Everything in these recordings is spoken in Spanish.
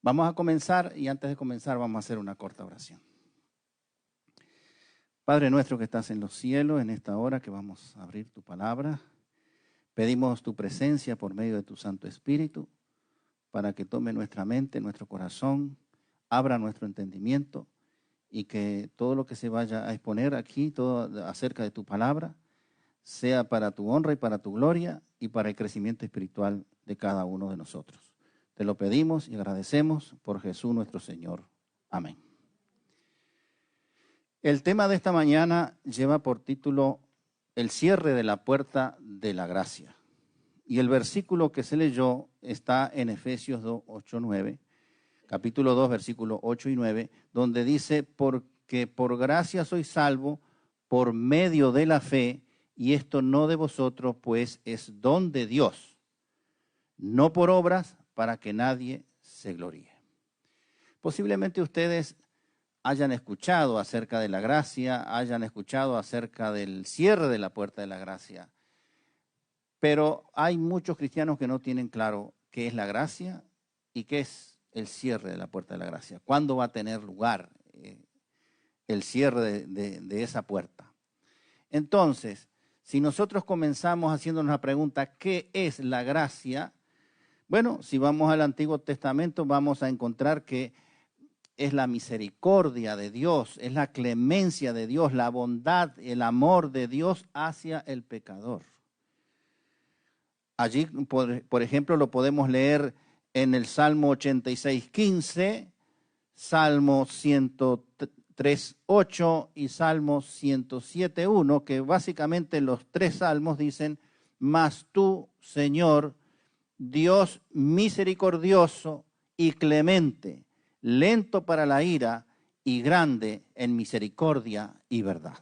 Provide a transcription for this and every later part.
Vamos a comenzar y antes de comenzar vamos a hacer una corta oración. Padre nuestro que estás en los cielos, en esta hora que vamos a abrir tu palabra, pedimos tu presencia por medio de tu Santo Espíritu para que tome nuestra mente, nuestro corazón, abra nuestro entendimiento y que todo lo que se vaya a exponer aquí, todo acerca de tu palabra, sea para tu honra y para tu gloria y para el crecimiento espiritual de cada uno de nosotros. Te lo pedimos y agradecemos por Jesús nuestro Señor. Amén. El tema de esta mañana lleva por título El cierre de la puerta de la gracia. Y el versículo que se leyó está en Efesios 2, 8, 9, capítulo 2, versículos 8 y 9, donde dice, porque por gracia sois salvo por medio de la fe, y esto no de vosotros, pues es don de Dios, no por obras, para que nadie se gloríe. Posiblemente ustedes hayan escuchado acerca de la gracia, hayan escuchado acerca del cierre de la puerta de la gracia, pero hay muchos cristianos que no tienen claro qué es la gracia y qué es el cierre de la puerta de la gracia. ¿Cuándo va a tener lugar el cierre de esa puerta? Entonces, si nosotros comenzamos haciéndonos la pregunta, ¿qué es la gracia? Bueno, si vamos al Antiguo Testamento vamos a encontrar que es la misericordia de Dios, es la clemencia de Dios, la bondad, el amor de Dios hacia el pecador. Allí, por ejemplo, lo podemos leer en el Salmo 86:15, Salmo 103:8 y Salmo 107:1, que básicamente los tres salmos dicen, mas tú, Señor, Dios misericordioso y clemente, lento para la ira y grande en misericordia y verdad.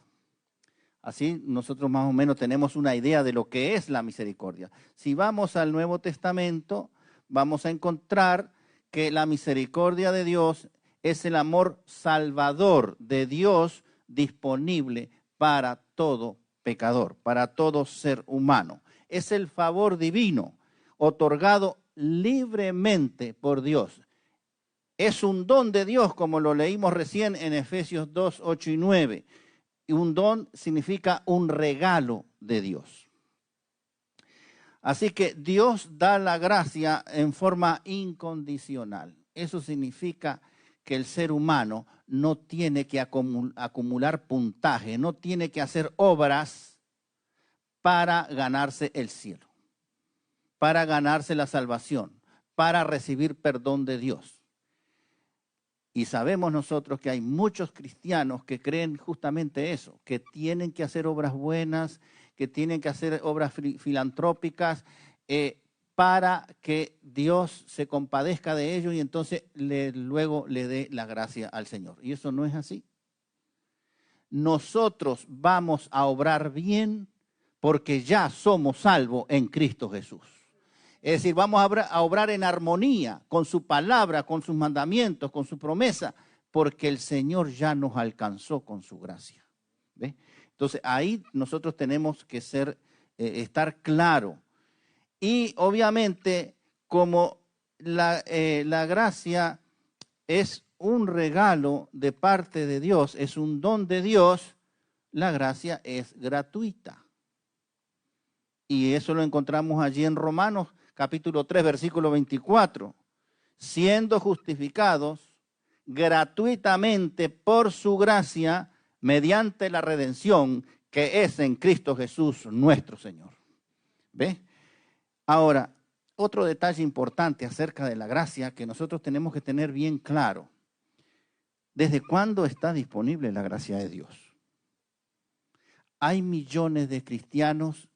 Así nosotros más o menos tenemos una idea de lo que es la misericordia. Si vamos al Nuevo Testamento, vamos a encontrar que la misericordia de Dios es el amor salvador de Dios disponible para todo pecador, para todo ser humano. Es el favor divino otorgado libremente por Dios. Es un don de Dios, como lo leímos recién en Efesios 2, 8 y 9. Y un don significa un regalo de Dios. Así que Dios da la gracia en forma incondicional. Eso significa que el ser humano no tiene que acumular puntaje, no tiene que hacer obras para ganarse el cielo, para ganarse la salvación, para recibir perdón de Dios. Y sabemos nosotros que hay muchos cristianos que creen justamente eso, que tienen que hacer obras buenas, que tienen que hacer obras filantrópicas para que Dios se compadezca de ellos y entonces luego le dé la gracia al Señor. Y eso no es así. Nosotros vamos a obrar bien porque ya somos salvos en Cristo Jesús. Es decir, vamos a obrar en armonía con su palabra, con sus mandamientos, con su promesa, porque el Señor ya nos alcanzó con su gracia. ¿Ve? Entonces, ahí nosotros tenemos que estar claro. Y obviamente, como la gracia es un regalo de parte de Dios, es un don de Dios, la gracia es gratuita. Y eso lo encontramos allí en Romanos capítulo 3, versículo 24. Siendo justificados gratuitamente por su gracia mediante la redención que es en Cristo Jesús nuestro Señor. ¿Ve? Ahora, otro detalle importante acerca de la gracia que nosotros tenemos que tener bien claro. ¿Desde cuándo está disponible la gracia de Dios? Hay millones de cristianos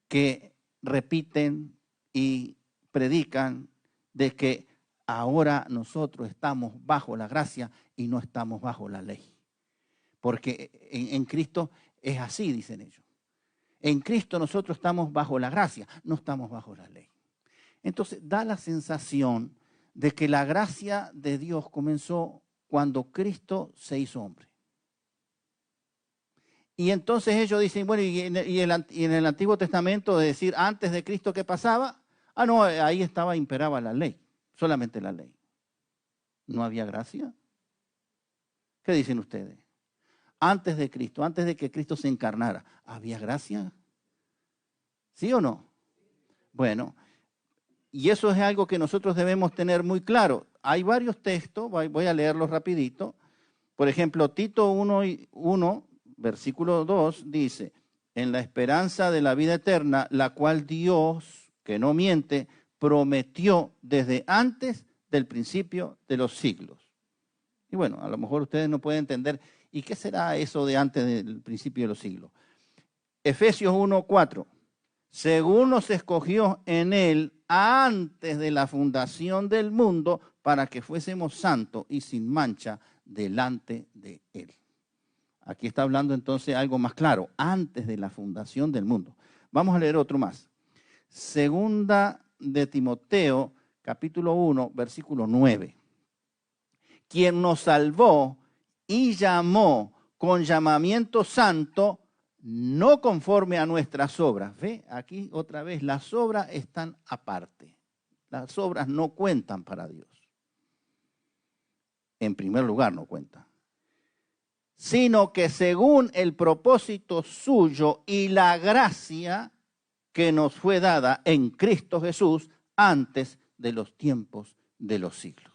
que repiten y predican de que ahora nosotros estamos bajo la gracia y no estamos bajo la ley. Porque en Cristo es así, dicen ellos. En Cristo nosotros estamos bajo la gracia, no estamos bajo la ley. Entonces da la sensación de que la gracia de Dios comenzó cuando Cristo se hizo hombre. Y entonces ellos dicen, bueno, y en el Antiguo Testamento, de decir, antes de Cristo, ¿qué pasaba? Ah, no, ahí imperaba la ley, solamente la ley. ¿No había gracia? ¿Qué dicen ustedes? Antes de Cristo, antes de que Cristo se encarnara, ¿había gracia? ¿Sí o no? Bueno, y eso es algo que nosotros debemos tener muy claro. Hay varios textos, voy a leerlos rapidito. Por ejemplo, Tito 1, versículo 2 dice, en la esperanza de la vida eterna, la cual Dios, que no miente, prometió desde antes del principio de los siglos. Y bueno, a lo mejor ustedes no pueden entender, ¿y qué será eso de antes del principio de los siglos? Efesios 1:4, según nos escogió en él antes de la fundación del mundo, para que fuésemos santos y sin mancha delante de él. Aquí está hablando entonces algo más claro, antes de la fundación del mundo. Vamos a leer otro más. Segunda de Timoteo, capítulo 1, versículo 9. Quien nos salvó y llamó con llamamiento santo, no conforme a nuestras obras. ¿Ve? Aquí otra vez, las obras están aparte. Las obras no cuentan para Dios. En primer lugar no cuentan. Sino que según el propósito suyo y la gracia que nos fue dada en Cristo Jesús antes de los tiempos de los siglos.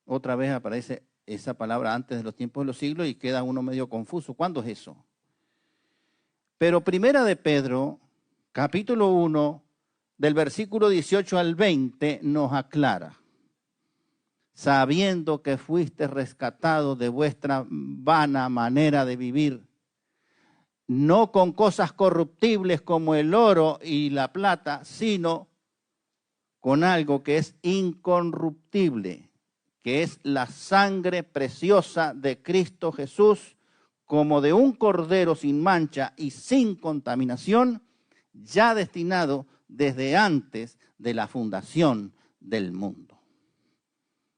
Otra vez aparece esa palabra antes de los tiempos de los siglos y queda uno medio confuso. ¿Cuándo es eso? Pero primera de Pedro, capítulo 1, del versículo 18 al 20, nos aclara. Sabiendo que fuiste rescatados de vuestra vana manera de vivir, no con cosas corruptibles como el oro y la plata, sino con algo que es incorruptible, que es la sangre preciosa de Cristo Jesús, como de un cordero sin mancha y sin contaminación, ya destinado desde antes de la fundación del mundo.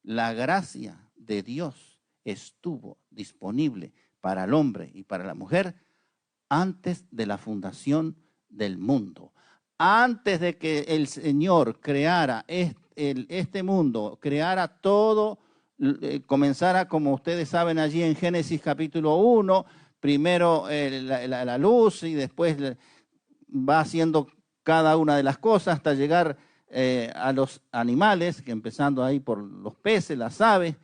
La gracia de Dios estuvo disponible para el hombre y para la mujer antes de la fundación del mundo. Antes de que el Señor creara este mundo, creara todo, comenzara, como ustedes saben allí en Génesis capítulo 1, primero la luz y después va haciendo cada una de las cosas hasta llegar a los animales, que empezando ahí por los peces, las aves,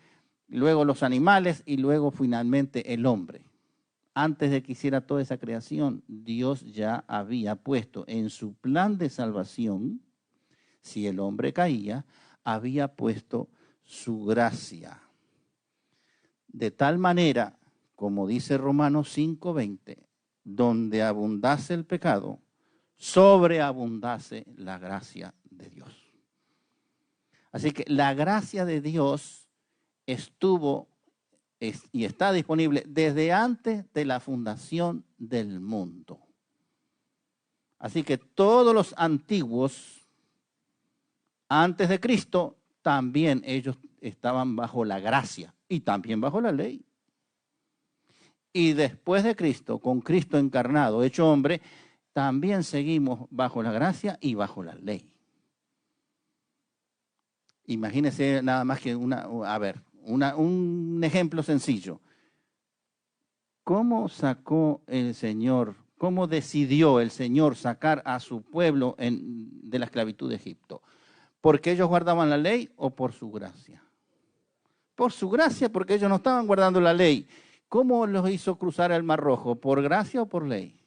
luego los animales y luego finalmente el hombre. Antes de que hiciera toda esa creación, Dios ya había puesto en su plan de salvación, si el hombre caía, había puesto su gracia. De tal manera, como dice Romanos 5:20, donde abundase el pecado, sobreabundase la gracia de Dios. Así que la gracia de Dios estuvo y está disponible desde antes de la fundación del mundo. Así que todos los antiguos, antes de Cristo, también ellos estaban bajo la gracia y también bajo la ley. Y después de Cristo, con Cristo encarnado, hecho hombre, también seguimos bajo la gracia y bajo la ley. Imagínense nada más que un ejemplo sencillo. ¿Cómo sacó el Señor, cómo decidió el Señor sacar a su pueblo de la esclavitud de Egipto? ¿Porque ellos guardaban la ley o por su gracia? Por su gracia, porque ellos no estaban guardando la ley. ¿Cómo los hizo cruzar el Mar Rojo? ¿Por gracia o por ley?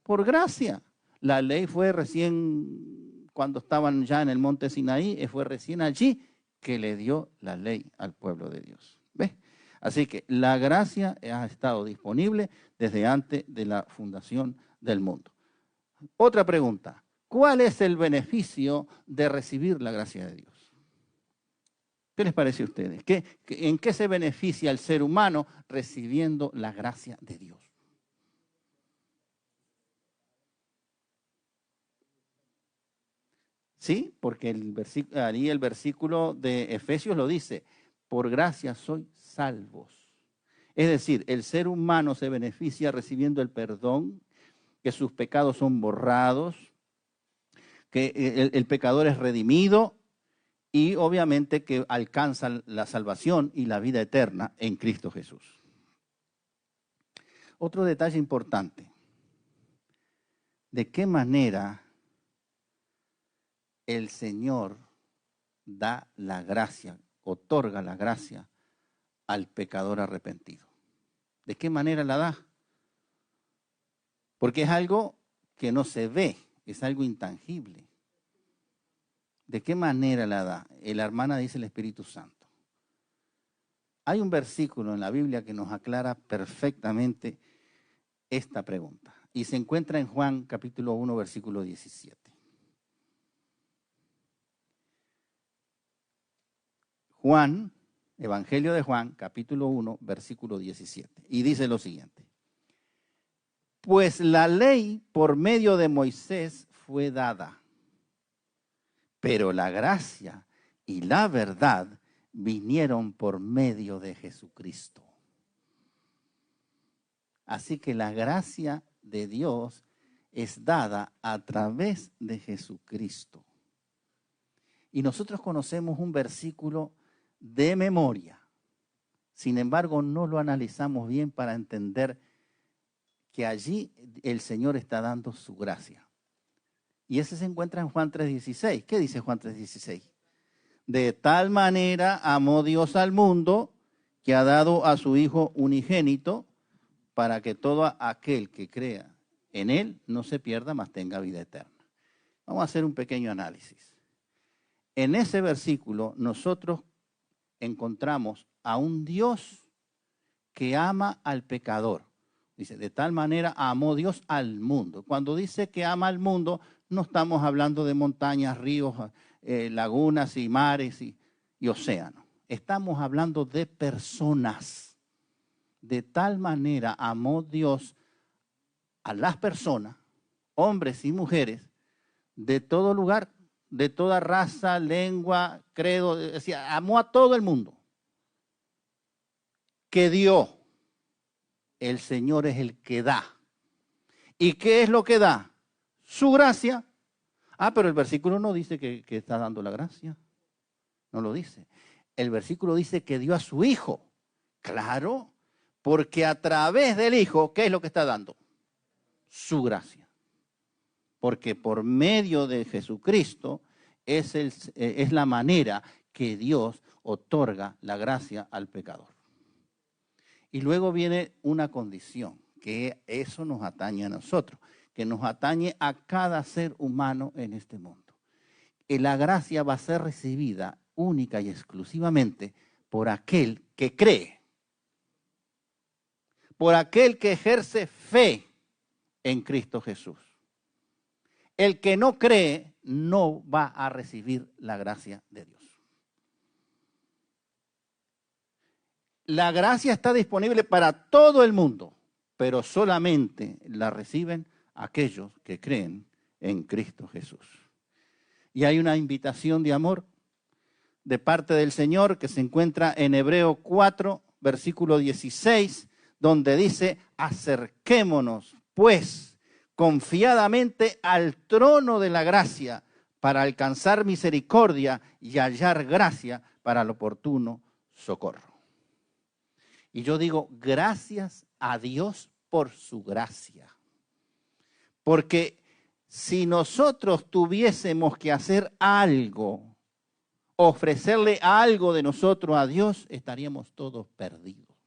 Por gracia. La ley fue recién, cuando estaban ya en el monte Sinaí, fue recién allí que le dio la ley al pueblo de Dios. ¿Ves? Así que la gracia ha estado disponible desde antes de la fundación del mundo. Otra pregunta. ¿Cuál es el beneficio de recibir la gracia de Dios? ¿Qué les parece a ustedes? ¿En qué se beneficia el ser humano recibiendo la gracia de Dios? Sí, porque ahí el versículo de Efesios lo dice, por gracia sois salvos. Es decir, el ser humano se beneficia recibiendo el perdón, que sus pecados son borrados, que el pecador es redimido y obviamente que alcanzan la salvación y la vida eterna en Cristo Jesús. Otro detalle importante, ¿de qué manera el Señor da la gracia, otorga la gracia al pecador arrepentido? ¿De qué manera la da? Porque es algo que no se ve, es algo intangible. ¿De qué manera la da? La hermana dice el Espíritu Santo. Hay un versículo en la Biblia que nos aclara perfectamente esta pregunta. Y se encuentra en Juan capítulo 1, versículo 17. Juan, Evangelio de Juan, capítulo 1, versículo 17. Y dice lo siguiente. Pues la ley por medio de Moisés fue dada, pero la gracia y la verdad vinieron por medio de Jesucristo. Así que la gracia de Dios es dada a través de Jesucristo. Y nosotros conocemos un versículo de memoria. Sin embargo, no lo analizamos bien para entender que allí el Señor está dando su gracia. Y ese se encuentra en Juan 3:16. ¿Qué dice Juan 3:16? De tal manera amó Dios al mundo que ha dado a su Hijo unigénito para que todo aquel que crea en Él no se pierda, mas tenga vida eterna. Vamos a hacer un pequeño análisis. En ese versículo nosotros encontramos a un Dios que ama al pecador. Dice, de tal manera amó Dios al mundo. Cuando dice que ama al mundo, no estamos hablando de montañas, ríos, lagunas y mares y océanos. Estamos hablando de personas. De tal manera amó Dios a las personas, hombres y mujeres, de todo lugar, de toda raza, lengua, credo. Decía, amó a todo el mundo. Que dio. El Señor es el que da. ¿Y qué es lo que da? Su gracia. Ah, pero el versículo no dice que está dando la gracia. No lo dice. El versículo dice que dio a su Hijo. Claro, porque a través del Hijo, ¿qué es lo que está dando? Su gracia. Porque por medio de Jesucristo es la manera que Dios otorga la gracia al pecador. Y luego viene una condición, que eso nos atañe a nosotros, que nos atañe a cada ser humano en este mundo. Y la gracia va a ser recibida única y exclusivamente por aquel que cree, por aquel que ejerce fe en Cristo Jesús. El que no cree no va a recibir la gracia de Dios. La gracia está disponible para todo el mundo, pero solamente la reciben aquellos que creen en Cristo Jesús. Y hay una invitación de amor de parte del Señor que se encuentra en Hebreos 4, versículo 16, donde dice, acerquémonos pues confiadamente al trono de la gracia para alcanzar misericordia y hallar gracia para el oportuno socorro. Y yo digo, gracias a Dios por su gracia. Porque si nosotros tuviésemos que hacer algo, ofrecerle algo de nosotros a Dios, estaríamos todos perdidos.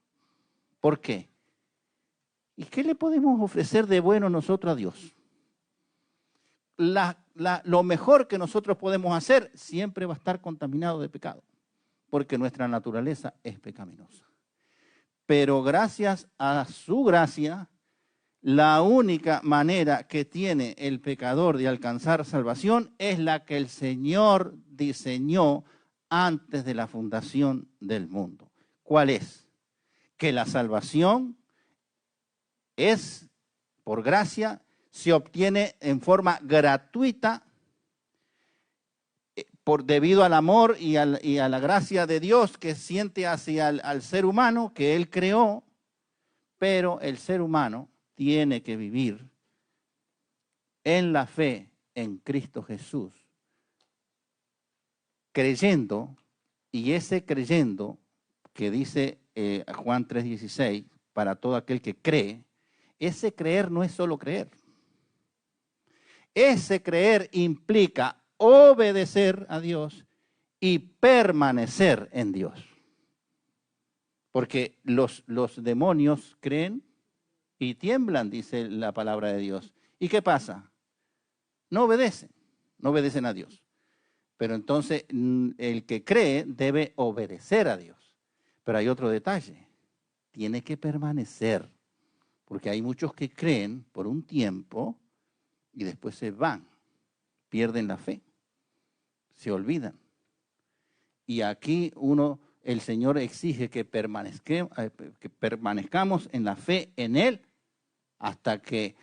¿Por qué? ¿Y qué le podemos ofrecer de bueno nosotros a Dios? Lo mejor que nosotros podemos hacer siempre va a estar contaminado de pecado, porque nuestra naturaleza es pecaminosa. Pero gracias a su gracia, la única manera que tiene el pecador de alcanzar salvación es la que el Señor diseñó antes de la fundación del mundo. ¿Cuál es? Que la salvación es, por gracia, se obtiene en forma gratuita debido al amor y a la gracia de Dios que siente hacia al ser humano que Él creó, pero el ser humano tiene que vivir en la fe en Cristo Jesús creyendo, y ese creyendo que dice Juan 3:16, para todo aquel que cree, ese creer no es solo creer. Ese creer implica obedecer a Dios y permanecer en Dios. Porque los demonios creen y tiemblan, dice la palabra de Dios. ¿Y qué pasa? No obedecen a Dios. Pero entonces el que cree debe obedecer a Dios. Pero hay otro detalle, tiene que permanecer, porque hay muchos que creen por un tiempo y después se van, pierden la fe, se olvidan. Y aquí el Señor exige que permanezcamos en la fe en Él hasta que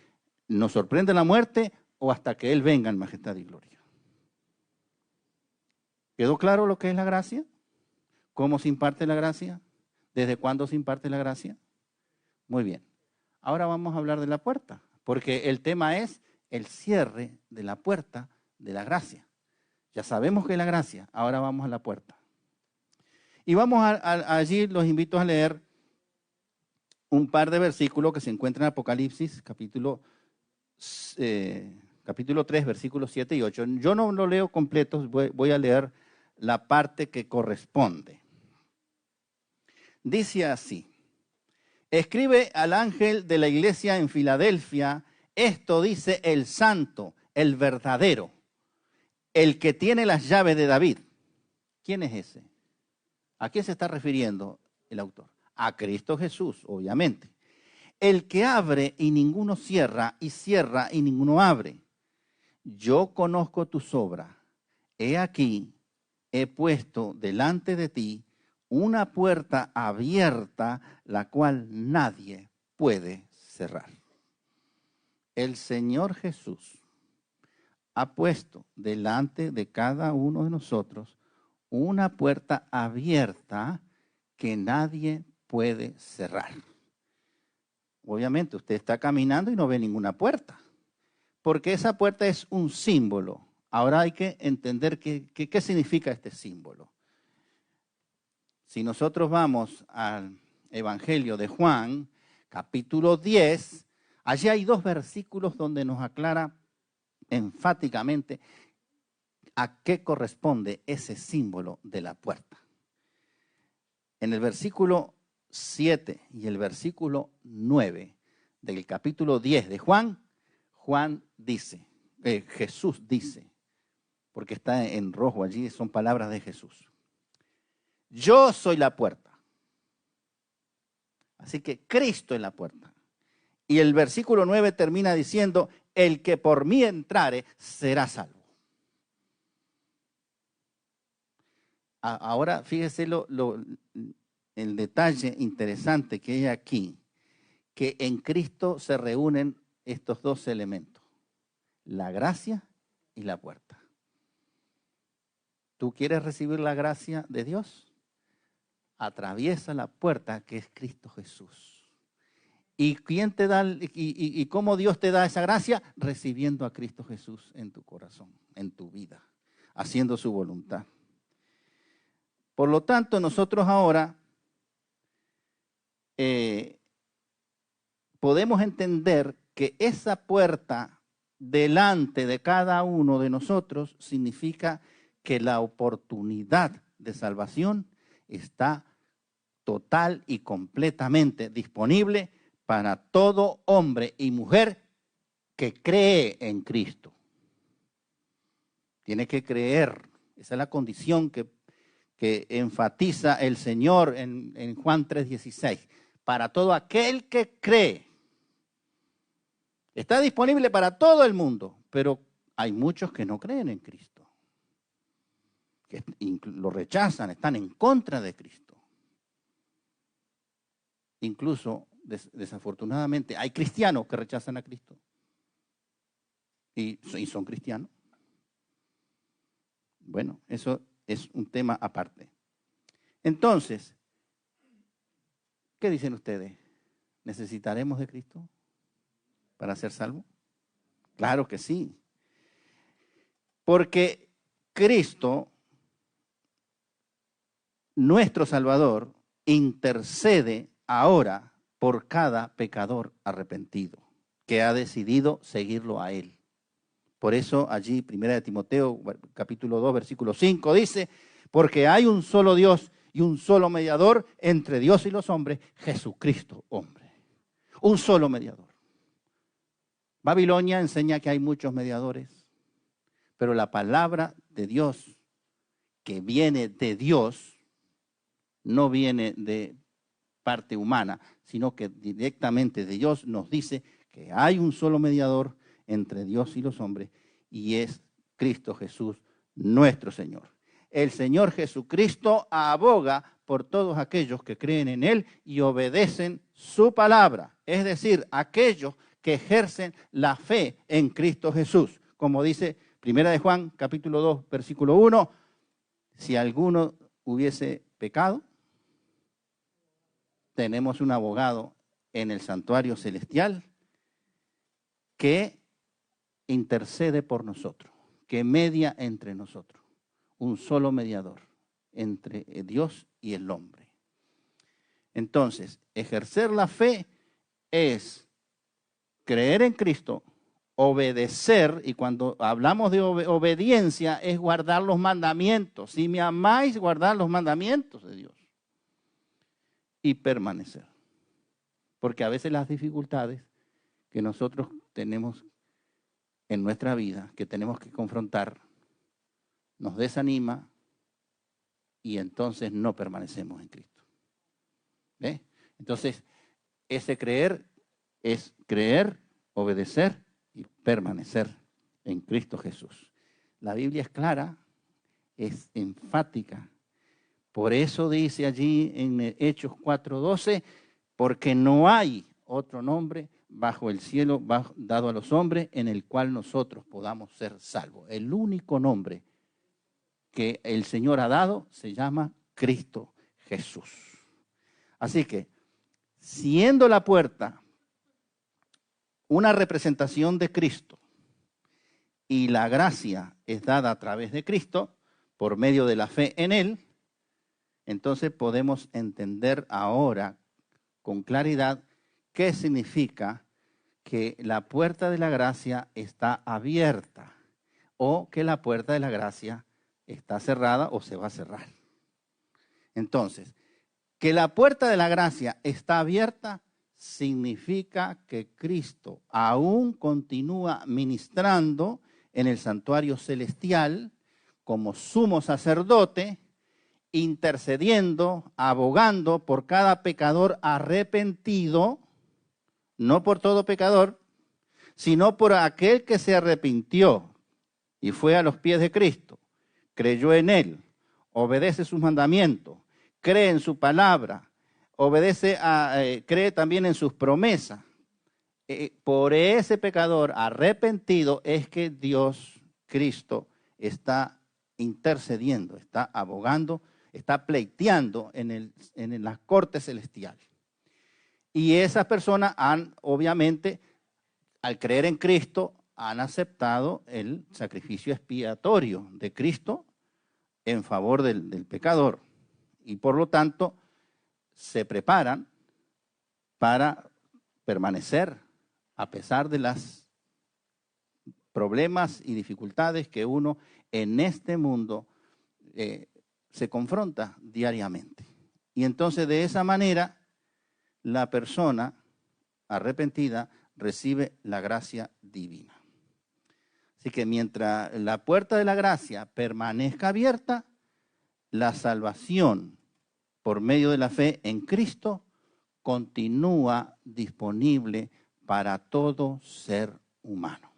nos sorprenda la muerte o hasta que Él venga en majestad y gloria. ¿Quedó claro lo que es la gracia? ¿Cómo se imparte la gracia? ¿Desde cuándo se imparte la gracia? Muy bien. Ahora vamos a hablar de la puerta, porque el tema es el cierre de la puerta de la gracia. Ya sabemos que es la gracia, ahora vamos a la puerta. Y vamos allí, los invito a leer un par de versículos que se encuentran en Apocalipsis, capítulo 3, versículos 7 y 8. Yo no lo leo completo, voy a leer la parte que corresponde. Dice así: escribe al ángel de la iglesia en Filadelfia, esto dice el santo, el verdadero, el que tiene las llaves de David. ¿Quién es ese? ¿A quién se está refiriendo el autor? A Cristo Jesús, obviamente. El que abre y ninguno cierra, y cierra y ninguno abre. Yo conozco tus obras. He aquí, he puesto delante de ti una puerta abierta, la cual nadie puede cerrar. El Señor Jesús ha puesto delante de cada uno de nosotros una puerta abierta que nadie puede cerrar. Obviamente usted está caminando y no ve ninguna puerta, porque esa puerta es un símbolo. Ahora hay que entender qué significa este símbolo. Si nosotros vamos al Evangelio de Juan, capítulo 10, allí hay 2 versículos donde nos aclara enfáticamente a qué corresponde ese símbolo de la puerta. En el versículo 7 y el versículo 9 del capítulo 10 de Juan, Jesús dice, porque está en rojo allí, son palabras de Jesús: yo soy la puerta. Así que Cristo es la puerta. Y el versículo 9 termina diciendo: el que por mí entrare será salvo. Ahora fíjese el detalle interesante que hay aquí, que en Cristo se reúnen estos 2 elementos, la gracia y la puerta. ¿Tú quieres recibir la gracia de Dios? Atraviesa la puerta que es Cristo Jesús. ¿Y quién te da y cómo Dios te da esa gracia? Recibiendo a Cristo Jesús en tu corazón, en tu vida, haciendo su voluntad. Por lo tanto, nosotros ahora podemos entender que esa puerta delante de cada uno de nosotros significa que la oportunidad de salvación está total y completamente disponible para todo hombre y mujer que cree en Cristo. Tiene que creer, esa es la condición que enfatiza el Señor en Juan 3:16. Para todo aquel que cree. Está disponible para todo el mundo, pero hay muchos que no creen en Cristo, que lo rechazan, están en contra de Cristo. Incluso, desafortunadamente, hay cristianos que rechazan a Cristo y son cristianos. Bueno, eso es un tema aparte. Entonces, ¿qué dicen ustedes? ¿Necesitaremos de Cristo para ser salvos? Claro que sí. Porque Cristo nuestro Salvador intercede ahora por cada pecador arrepentido que ha decidido seguirlo a Él. Por eso allí, 1 Timoteo, capítulo 2, versículo 5, dice, porque hay un solo Dios y un solo mediador entre Dios y los hombres, Jesucristo, hombre. Un solo mediador. Babilonia enseña que hay muchos mediadores, pero la palabra de Dios, que viene de Dios, no viene de parte humana, sino que directamente de Dios nos dice que hay un solo mediador entre Dios y los hombres, y es Cristo Jesús, nuestro Señor. El Señor Jesucristo aboga por todos aquellos que creen en Él y obedecen su palabra, es decir, aquellos que ejercen la fe en Cristo Jesús. Como dice 1 de Juan, capítulo 2, versículo 1, si alguno hubiese pecado, tenemos un abogado en el santuario celestial que intercede por nosotros, que media entre nosotros, un solo mediador entre Dios y el hombre. Entonces, ejercer la fe es creer en Cristo, obedecer, y cuando hablamos de obediencia es guardar los mandamientos. Si me amáis, guardar los mandamientos de Dios y permanecer. Porque a veces las dificultades que nosotros tenemos en nuestra vida, que tenemos que confrontar, nos desanima y entonces no permanecemos en Cristo. ¿Ve? Entonces, ese creer es creer, obedecer y permanecer en Cristo Jesús. La Biblia es clara, es enfática. Por eso dice allí en Hechos 4:12, porque no hay otro nombre bajo el cielo dado a los hombres en el cual nosotros podamos ser salvos. El único nombre que el Señor ha dado se llama Cristo Jesús. Así que, siendo la puerta una representación de Cristo y la gracia es dada a través de Cristo por medio de la fe en Él, entonces podemos entender ahora con claridad qué significa que la puerta de la gracia está abierta o que la puerta de la gracia está cerrada o se va a cerrar. Entonces, que la puerta de la gracia está abierta significa que Cristo aún continúa ministrando en el santuario celestial como sumo sacerdote, intercediendo, abogando por cada pecador arrepentido, no por todo pecador, sino por aquel que se arrepintió y fue a los pies de Cristo, creyó en Él, obedece sus mandamientos, cree en su palabra, cree también en sus promesas. Por ese pecador arrepentido es que Dios, Cristo, está intercediendo, está abogando, está pleiteando en las cortes celestiales. Y esas personas han, obviamente, al creer en Cristo, han aceptado el sacrificio expiatorio de Cristo en favor del pecador. Y por lo tanto, se preparan para permanecer a pesar de los problemas y dificultades que uno en este mundo se confronta diariamente. Y entonces de esa manera la persona arrepentida recibe la gracia divina. Así que mientras la puerta de la gracia permanezca abierta, la salvación por medio de la fe en Cristo continúa disponible para todo ser humano.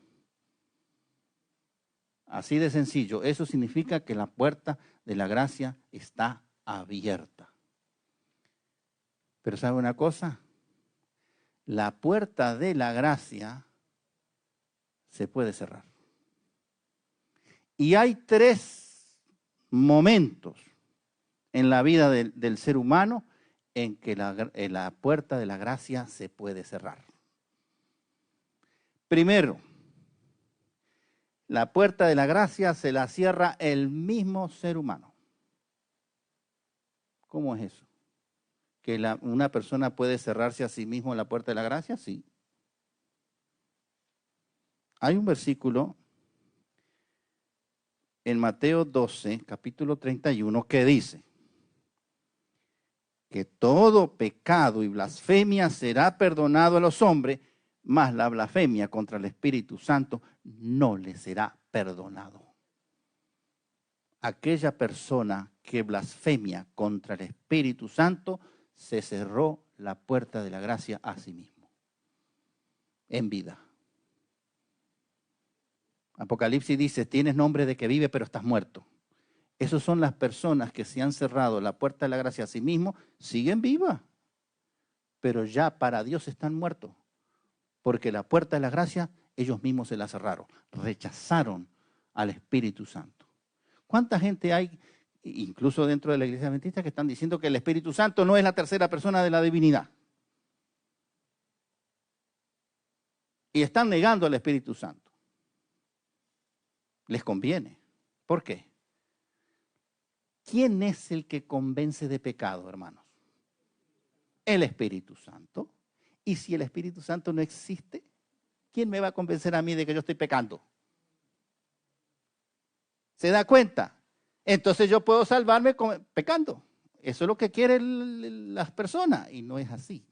Así de sencillo. Eso significa que la puerta de la gracia está abierta. Pero ¿sabe una cosa? La puerta de la gracia se puede cerrar. Y hay 3 momentos en la vida del ser humano en que la puerta de la gracia se puede cerrar. Primero, la puerta de la gracia se la cierra el mismo ser humano. ¿Cómo es eso? ¿Que una persona puede cerrarse a sí mismo en la puerta de la gracia? Sí. Hay un versículo en Mateo 12, capítulo 31, que dice que todo pecado y blasfemia será perdonado a los hombres, mas la blasfemia contra el Espíritu Santo no le será perdonado. Aquella persona que blasfemia contra el Espíritu Santo se cerró la puerta de la gracia a sí mismo, en vida. Apocalipsis dice, tienes nombre de que vive, pero estás muerto. Esas son las personas que se han cerrado la puerta de la gracia a sí mismos, siguen vivas, pero ya para Dios están muertos, porque la puerta de la gracia ellos mismos se la cerraron, rechazaron al Espíritu Santo. ¿Cuánta gente hay, incluso dentro de la iglesia adventista, que están diciendo que el Espíritu Santo no es la tercera persona de la divinidad? Y están negando al Espíritu Santo. Les conviene. ¿Por qué? ¿Quién es el que convence de pecado, hermanos? El Espíritu Santo. Y si el Espíritu Santo no existe, ¿quién me va a convencer a mí de que yo estoy pecando? ¿Se da cuenta? Entonces yo puedo salvarme pecando. Eso es lo que quieren las personas y no es así.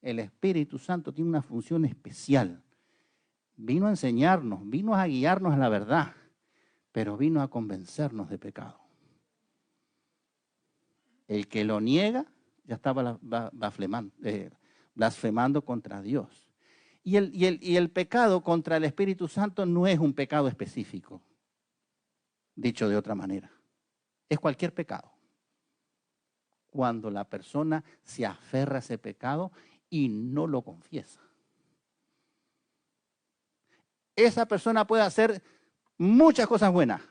El Espíritu Santo tiene una función especial. Vino a enseñarnos, vino a guiarnos a la verdad, pero vino a convencernos de pecado. El que lo niega ya estaba blasfemando contra Dios. Y el pecado contra el Espíritu Santo no es un pecado específico, dicho de otra manera. Es cualquier pecado. Cuando la persona se aferra a ese pecado y no lo confiesa. Esa persona puede hacer muchas cosas buenas,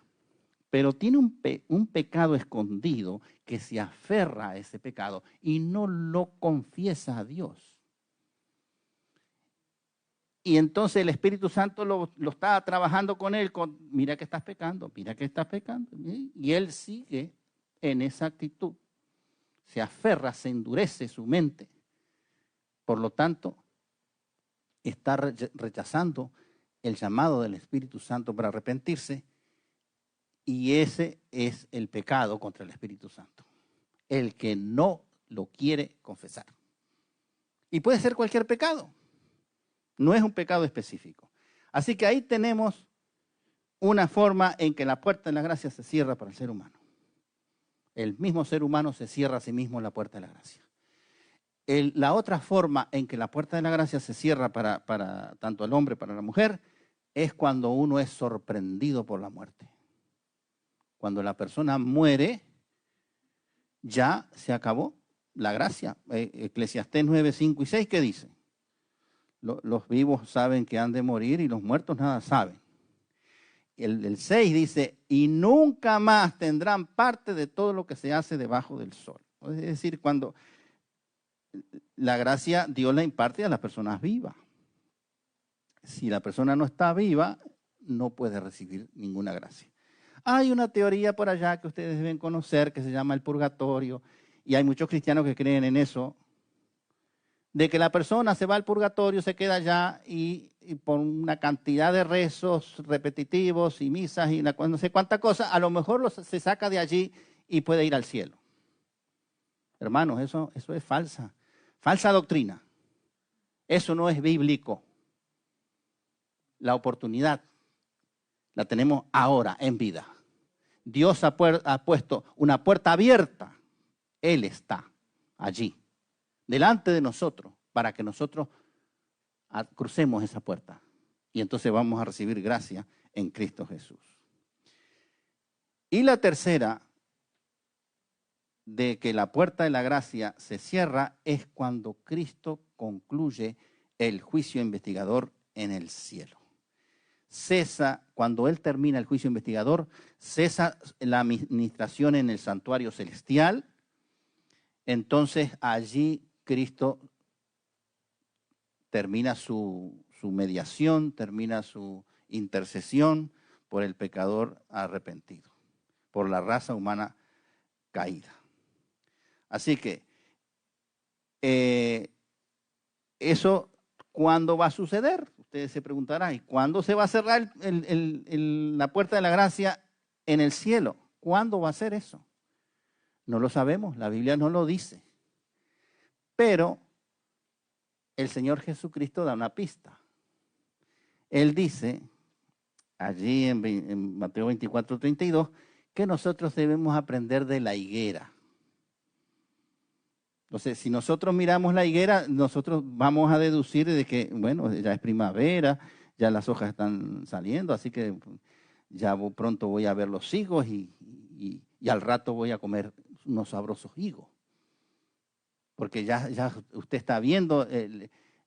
pero tiene un pecado escondido que se aferra a ese pecado y no lo confiesa a Dios. Y entonces el Espíritu Santo lo está trabajando con él, mira que estás pecando, mira que estás pecando. Y él sigue en esa actitud. Se aferra, se endurece su mente. Por lo tanto, está rechazando el llamado del Espíritu Santo para arrepentirse. Y ese es el pecado contra el Espíritu Santo. El que no lo quiere confesar. Y puede ser cualquier pecado. No es un pecado específico. Así que ahí tenemos una forma en que la puerta de la gracia se cierra para el ser humano. El mismo ser humano se cierra a sí mismo la puerta de la gracia. La otra forma en que la puerta de la gracia se cierra para tanto el hombre como para la mujer es cuando uno es sorprendido por la muerte. Cuando la persona muere, ya se acabó la gracia. Eclesiastés 9, 5 y 6, ¿qué dice? Los vivos saben que han de morir y los muertos nada saben. El 6 dice, y nunca más tendrán parte de todo lo que se hace debajo del sol. Es decir, cuando la gracia Dios la imparte a las personas vivas. Si la persona no está viva, no puede recibir ninguna gracia. Hay una teoría por allá que ustedes deben conocer que se llama el purgatorio, y hay muchos cristianos que creen en eso, de que la persona se va al purgatorio, se queda allá y por una cantidad de rezos repetitivos y misas y no sé cuánta cosa, a lo mejor se saca de allí y puede ir al cielo. Hermanos, eso es falsa doctrina. Eso no es bíblico. La oportunidad la tenemos ahora en vida. Dios ha puesto una puerta abierta. Él está allí, delante de nosotros, para que nosotros crucemos esa puerta. Y entonces vamos a recibir gracia en Cristo Jesús. Y la tercera, de que la puerta de la gracia se cierra, es cuando Cristo concluye el juicio investigador en el cielo. Cesa, cuando Él termina el juicio investigador, cesa la administración en el santuario celestial. Entonces allí Cristo termina su mediación, termina su intercesión por el pecador arrepentido, por la raza humana caída. Así que, eso, ¿cuándo va a suceder? Ustedes se preguntarán, ¿y cuándo se va a cerrar la puerta de la gracia en el cielo? ¿Cuándo va a ser eso? No lo sabemos, la Biblia no lo dice. Pero el Señor Jesucristo da una pista. Él dice, allí en Mateo 24:32, que nosotros debemos aprender de la higuera. Entonces, si nosotros miramos la higuera, nosotros vamos a deducir de que, bueno, ya es primavera, ya las hojas están saliendo, así que ya pronto voy a ver los higos y al rato voy a comer unos sabrosos higos. Porque ya usted está viendo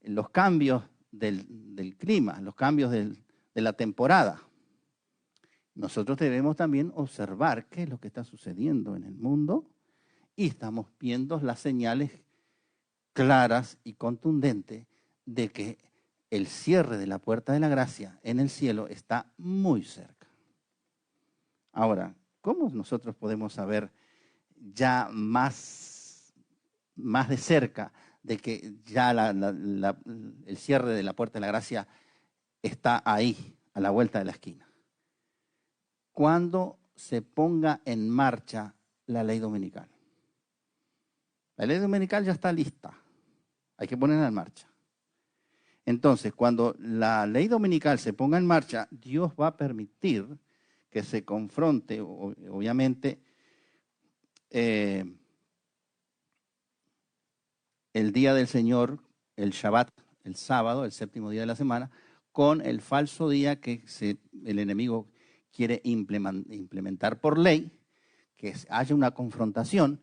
los cambios del clima, los cambios de la temporada. Nosotros debemos también observar qué es lo que está sucediendo en el mundo y estamos viendo las señales claras y contundentes de que el cierre de la puerta de la gracia en el cielo está muy cerca. Ahora, ¿cómo nosotros podemos saber ya más de cerca de que ya el cierre de la puerta de la gracia está ahí, a la vuelta de la esquina? Cuando se ponga en marcha la ley dominical. La ley dominical ya está lista, hay que ponerla en marcha. Entonces, cuando la ley dominical se ponga en marcha, Dios va a permitir que se confronte, obviamente, el día del Señor, el Shabbat, el sábado, el séptimo día de la semana, con el falso día que el enemigo quiere implementar por ley, que haya una confrontación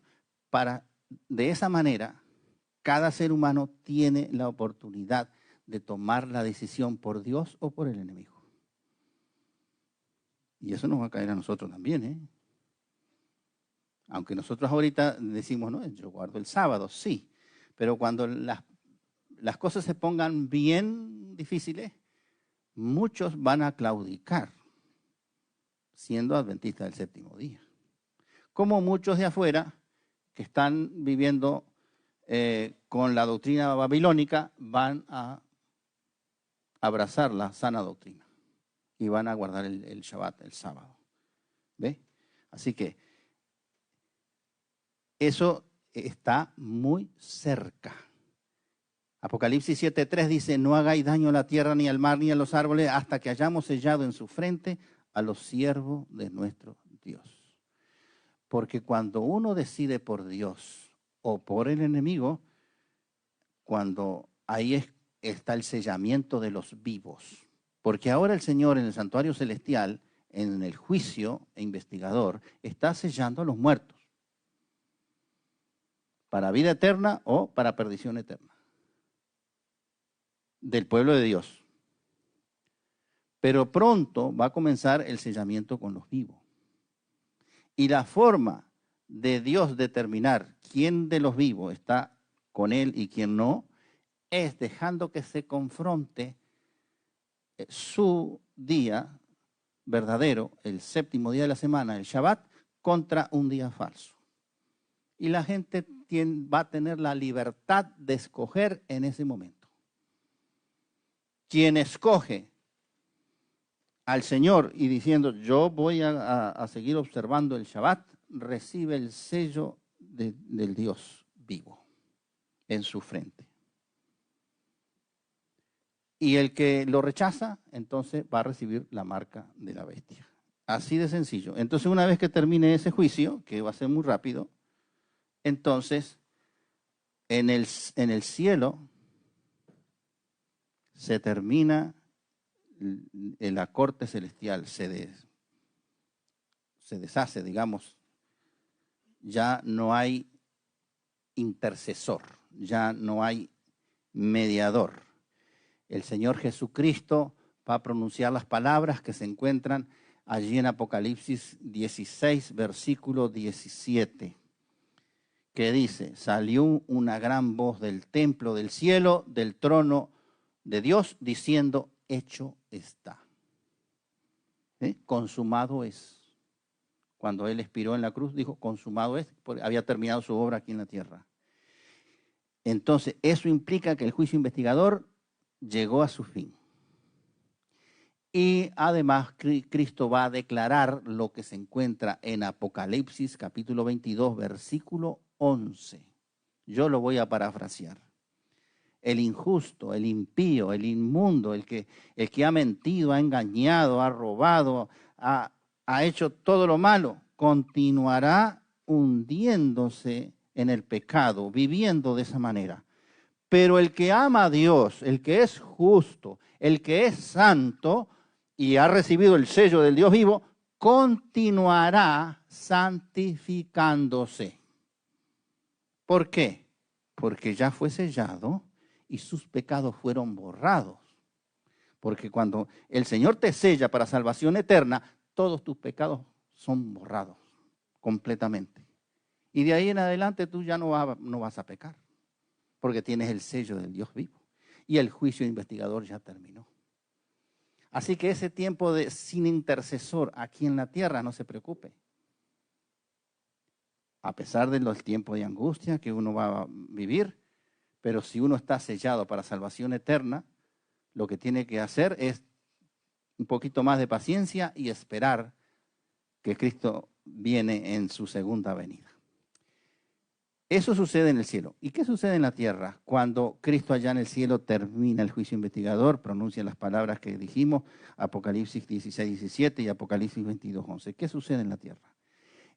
para, de esa manera, cada ser humano tiene la oportunidad de tomar la decisión por Dios o por el enemigo. Y eso nos va a caer a nosotros también, ¿eh? Aunque nosotros ahorita decimos, no, yo guardo el sábado, sí, pero cuando las cosas se pongan bien difíciles, muchos van a claudicar, siendo adventistas del séptimo día. Como muchos de afuera que están viviendo con la doctrina babilónica van a abrazar la sana doctrina y van a guardar el Shabbat, el sábado. ¿Ve? Así que eso está muy cerca. Apocalipsis 7:3 dice, no hagáis daño a la tierra, ni al mar, ni a los árboles, hasta que hayamos sellado en su frente a los siervos de nuestro Dios. Porque cuando uno decide por Dios o por el enemigo, cuando ahí está el sellamiento de los vivos. Porque ahora el Señor en el santuario celestial, en el juicio investigador, está sellando a los muertos. Para vida eterna o para perdición eterna. Del pueblo de Dios. Pero pronto va a comenzar el sellamiento con los vivos. Y la forma de Dios determinar quién de los vivos está con Él y quién no, es dejando que se confronte su día verdadero, el séptimo día de la semana, el Shabbat, contra un día falso. Y la gente va a tener la libertad de escoger en ese momento. Quien escoge al Señor y diciendo, yo voy a seguir observando el Shabbat, recibe el sello del Dios vivo en su frente. Y el que lo rechaza, entonces va a recibir la marca de la bestia. Así de sencillo. Entonces, una vez que termine ese juicio, que va a ser muy rápido, entonces, en el cielo se termina la corte celestial, se deshace, digamos. Ya no hay intercesor, ya no hay mediador. El Señor Jesucristo va a pronunciar las palabras que se encuentran allí en Apocalipsis 16, versículo 17, que dice, salió una gran voz del templo del cielo, del trono de Dios, diciendo, hecho está. Consumado es, Cuando Él expiró en la cruz, dijo, consumado es, porque había terminado su obra aquí en la tierra. Entonces, eso implica que el juicio investigador llegó a su fin. Y además, Cristo va a declarar lo que se encuentra en Apocalipsis, capítulo 22, versículo 11. Yo lo voy a parafrasear. El injusto, el impío, el inmundo, el que ha mentido, ha engañado, ha robado, ha hecho todo lo malo, continuará hundiéndose en el pecado, viviendo de esa manera. Pero el que ama a Dios, el que es justo, el que es santo y ha recibido el sello del Dios vivo, continuará santificándose. ¿Por qué? Porque ya fue sellado y sus pecados fueron borrados. Porque cuando el Señor te sella para salvación eterna, todos tus pecados son borrados completamente. Y de ahí en adelante tú ya no vas a pecar, porque tienes el sello del Dios vivo. Y el juicio investigador ya terminó. Así que ese tiempo sin intercesor aquí en la tierra, no se preocupe. A pesar de los tiempos de angustia que uno va a vivir, pero si uno está sellado para salvación eterna, lo que tiene que hacer es un poquito más de paciencia y esperar que Cristo viene en su segunda venida. Eso sucede en el cielo. ¿Y qué sucede en la tierra? Cuando Cristo allá en el cielo termina el juicio investigador, pronuncia las palabras que dijimos, Apocalipsis 16, 17 y Apocalipsis 22, 11. ¿Qué sucede en la tierra?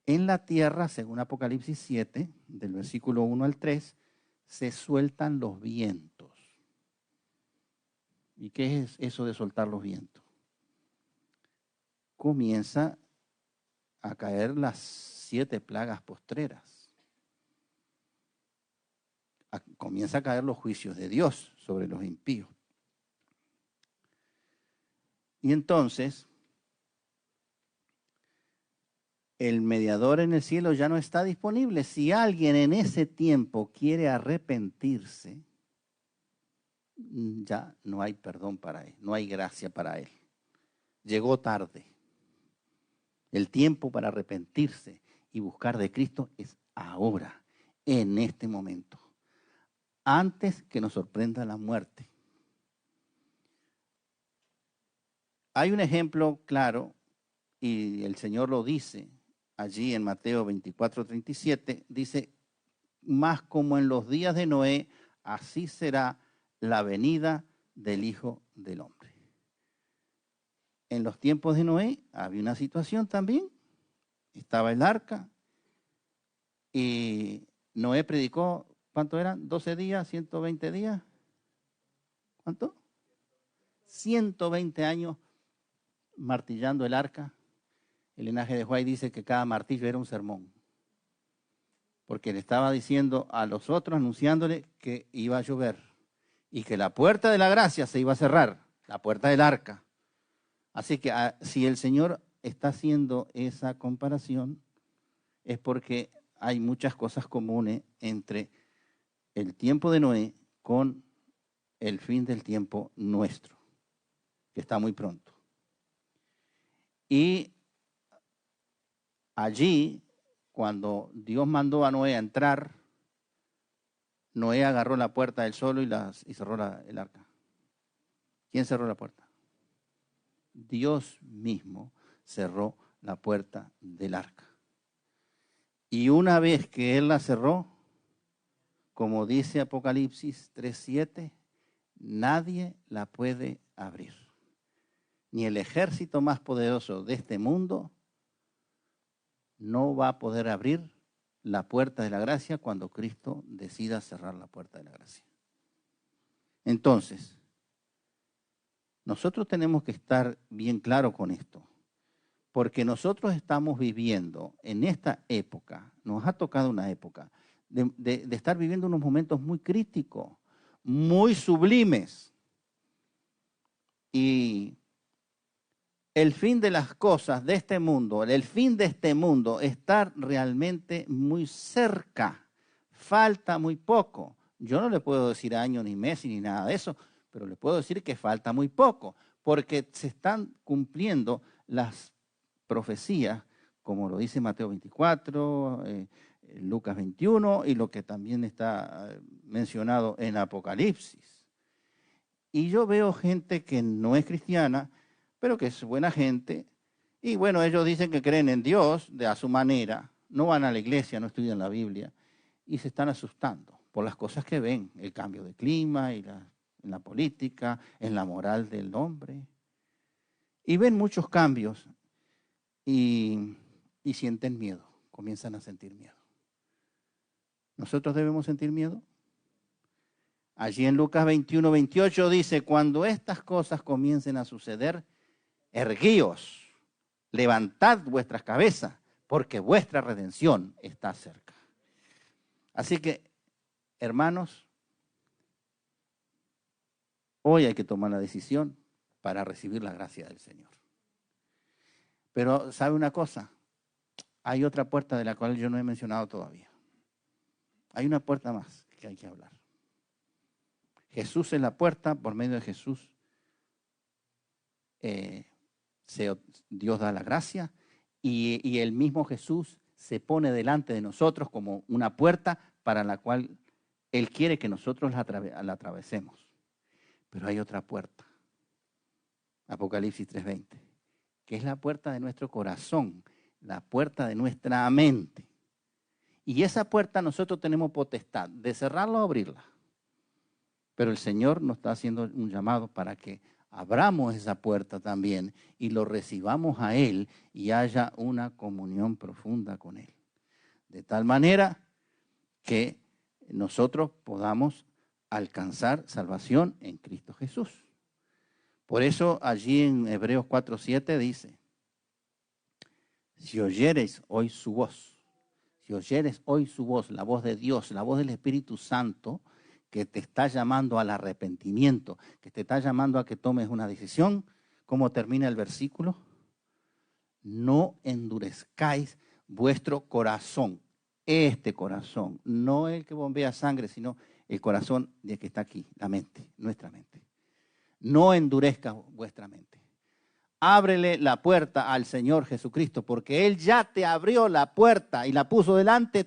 En la tierra, según Apocalipsis 7, del versículo 1 al 3, se sueltan los vientos. ¿Y qué es eso de soltar los vientos? Comienza a caer las 7 plagas postreras. Comienza a caer los juicios de Dios sobre los impíos. Y entonces, el mediador en el cielo ya no está disponible. Si alguien en ese tiempo quiere arrepentirse, ya no hay perdón para él, no hay gracia para él. Llegó tarde. El tiempo para arrepentirse y buscar de Cristo es ahora, en este momento, antes que nos sorprenda la muerte. Hay un ejemplo claro, y el Señor lo dice allí en Mateo 24, 37, dice, más como en los días de Noé, así será la venida del Hijo del Hombre. En los tiempos de Noé había una situación también, estaba el arca, y Noé predicó, ¿cuánto eran? 12 días, 120 días. ¿Cuánto? 120 años martillando el arca. El linaje de White dice que cada martillo era un sermón, porque le estaba diciendo a los otros, anunciándole que iba a llover y que la puerta de la gracia se iba a cerrar, la puerta del arca. Así que si el Señor está haciendo esa comparación, es porque hay muchas cosas comunes entre el tiempo de Noé con el fin del tiempo nuestro, que está muy pronto. Y allí, cuando Dios mandó a Noé a entrar, Noé agarró la puerta del solo y cerró el arca. ¿Quién cerró la puerta? Dios mismo cerró la puerta del arca. Y una vez que Él la cerró, como dice Apocalipsis 3:7, nadie la puede abrir. Ni el ejército más poderoso de este mundo no va a poder abrir la puerta de la gracia cuando Cristo decida cerrar la puerta de la gracia. Entonces, nosotros tenemos que estar bien claros con esto, porque nosotros estamos viviendo en esta época, nos ha tocado una época de estar viviendo unos momentos muy críticos, muy sublimes. Y el fin de las cosas de este mundo, el fin de este mundo está realmente muy cerca. Falta muy poco. Yo no le puedo decir año, ni mes, ni nada de eso, pero le puedo decir que falta muy poco, porque se están cumpliendo las profecías como lo dice Mateo 24, Lucas 21 y lo que también está mencionado en Apocalipsis. Y yo veo gente que no es cristiana, pero que es buena gente. Y bueno, ellos dicen que creen en Dios a su manera, no van a la iglesia, no estudian la Biblia y se están asustando por las cosas que ven, el cambio de clima y en la política, en la moral del hombre. Y ven muchos cambios y sienten miedo, comienzan a sentir miedo. ¿Nosotros debemos sentir miedo? Allí en Lucas 21, 28 dice, cuando estas cosas comiencen a suceder, erguíos, levantad vuestras cabezas, porque vuestra redención está cerca. Así que, hermanos, hoy hay que tomar la decisión para recibir la gracia del Señor. Pero, ¿sabe una cosa? Hay otra puerta de la cual yo no he mencionado todavía. Hay una puerta más que hay que hablar. Jesús es la puerta, por medio de Jesús Dios da la gracia y el mismo Jesús se pone delante de nosotros como una puerta para la cual Él quiere que nosotros la atravesemos. Pero hay otra puerta, Apocalipsis 3:20, que es la puerta de nuestro corazón, la puerta de nuestra mente. Y esa puerta nosotros tenemos potestad de cerrarla o abrirla. Pero el Señor nos está haciendo un llamado para que abramos esa puerta también y lo recibamos a Él y haya una comunión profunda con Él. De tal manera que nosotros podamos alcanzar salvación en Cristo Jesús. Por eso allí en Hebreos 4:7 dice, si oyereis hoy su voz, la voz de Dios, la voz del Espíritu Santo, que te está llamando al arrepentimiento, que te está llamando a que tomes una decisión, ¿cómo termina el versículo? No endurezcáis vuestro corazón, este corazón, no el que bombea sangre, sino el corazón de que está aquí, la mente, nuestra mente. No endurezca vuestra mente. Ábrele la puerta al Señor Jesucristo, porque Él ya te abrió la puerta y la puso delante